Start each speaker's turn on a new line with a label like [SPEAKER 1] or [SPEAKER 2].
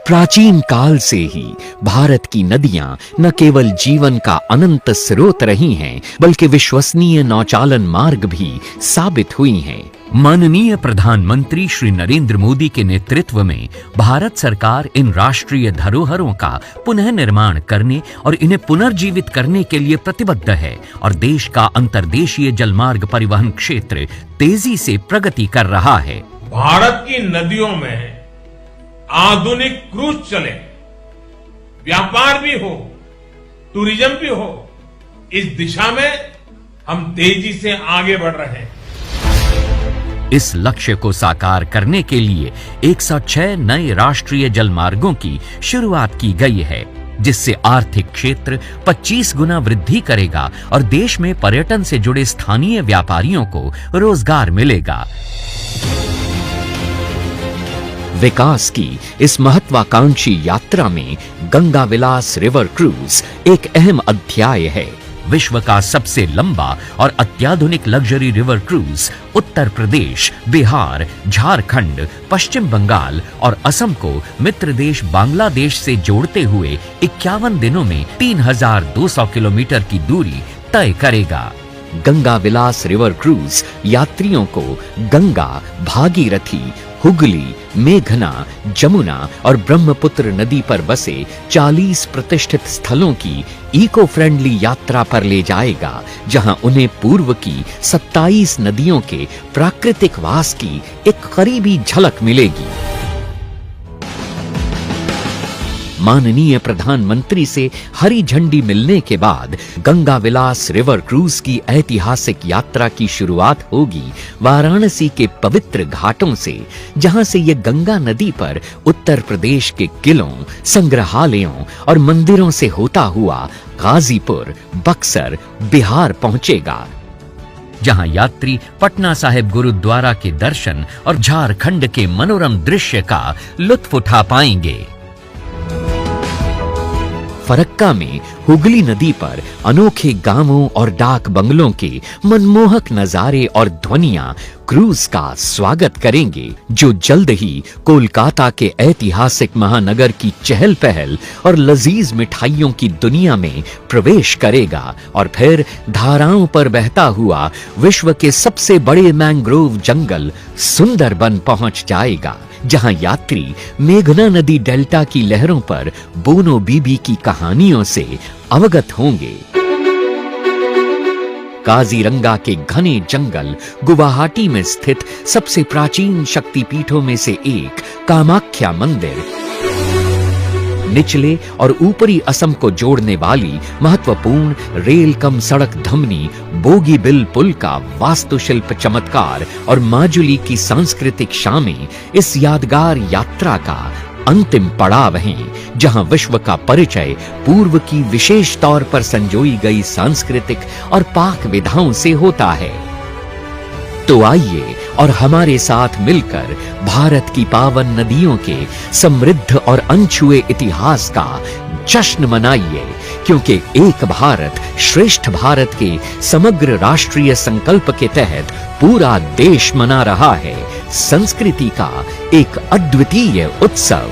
[SPEAKER 1] प्राचीन काल से ही भारत की नदियां न केवल जीवन का अनंत स्रोत रही हैं, बल्कि विश्वसनीय नौचालन मार्ग भी साबित हुई हैं। माननीय प्रधानमंत्री श्री नरेंद्र मोदी के नेतृत्व में भारत सरकार इन राष्ट्रीय धरोहरों का पुनः निर्माण करने और इन्हें पुनर्जीवित करने के लिए प्रतिबद्ध है और देश का अंतर्देशीय जलमार्ग परिवहन क्षेत्र तेजी से प्रगति कर रहा है।
[SPEAKER 2] भारत की नदियों में आधुनिक क्रूज चले, व्यापार भी हो, टूरिज्म भी हो, इस दिशा में हम तेजी से आगे बढ़ रहे हैं।
[SPEAKER 1] इस लक्ष्य को साकार करने के लिए 106 नए राष्ट्रीय जलमार्गों की शुरुआत की गई है, जिससे आर्थिक क्षेत्र 25 गुना वृद्धि करेगा और देश में पर्यटन से जुड़े स्थानीय व्यापारियों को रोजगार मिलेगा। विकास की इस महत्वाकांक्षी यात्रा में गंगा विलास रिवर क्रूज एक अहम अध्याय है। विश्व का सबसे लंबा और अत्याधुनिक luxury river cruise Uttar Pradesh, Bihar, Jharkhand, पश्चिम बंगाल और असम को मित्र देश बांग्लादेश से जोड़ते हुए 51 दिनों में 3200 किलोमीटर की दूरी तय करेगा। गंगा विलास रिवर क्रूज यात्रियों को गंगा, भागीरथी, हुगली, मेघना, जमुना और ब्रह्मपुत्र नदी पर बसे 40 प्रतिष्ठित स्थलों की इको फ्रेंडली यात्रा पर ले जाएगा, जहां उन्हें पूर्व की 27 नदियों के प्राकृतिक वास की एक करीबी झलक मिलेगी। माननीय प्रधानमंत्री से हरी झंडी मिलने के बाद गंगा विलास रिवर क्रूज की ऐतिहासिक यात्रा की शुरुआत होगी वाराणसी के पवित्र घाटों से, जहां से यह गंगा नदी पर उत्तर प्रदेश के किलों, संग्रहालयों और मंदिरों से होता हुआ गाजीपुर, बक्सर, बिहार पहुंचेगा, जहां यात्री पटना साहिब गुरुद्वारा के दर्शन और झारखंड के मनोरम दृश्य का लुत्फ उठा पाएंगे। फरक्का में हुगली नदी पर अनोखे गांवों और डाक बंगलों के मनमोहक नजारे और ध्वनियां क्रूज का स्वागत करेंगे, जो जल्द ही कोलकाता के ऐतिहासिक महानगर की चहल पहल और लजीज मिठाइयों की दुनिया में प्रवेश करेगा और फिर धाराओं पर बहता हुआ विश्व के सबसे बड़े मैंग्रोव जंगल सुंदरबन पहुंच जाएगा, जहां यात्री मेघना नदी डेल्टा की लहरों पर बोनो बीबी की कहानियों से अवगत होंगे। काजीरंगा के घने जंगल गुवाहाटी में स्थित सबसे प्राचीन शक्तिपीठों में से एक कामाख्या मंदिर, निचले और ऊपरी असम को जोड़ने वाली महत्वपूर्ण रेल कम सड़क धमनी बोगीबिल पुल का वास्तुशिल्प चमत्कार और माजुली की सांस्कृतिक शामें इस यादगार यात्रा का अंतिम पड़ाव हैं, जहां विश्व का परिचय पूर्व की विशेष तौर पर संजोई गई सांस्कृतिक और पाक विधाओं से होता है। तो आइए और हमारे साथ मिलकर भारत की पावन नदियों के समृद्ध और अनछुए इतिहास का जश्न मनाइए, क्योंकि एक भारत श्रेष्ठ भारत के समग्र राष्ट्रीय संकल्प के तहत पूरा देश मना रहा है संस्कृति का एक अद्वितीय उत्सव।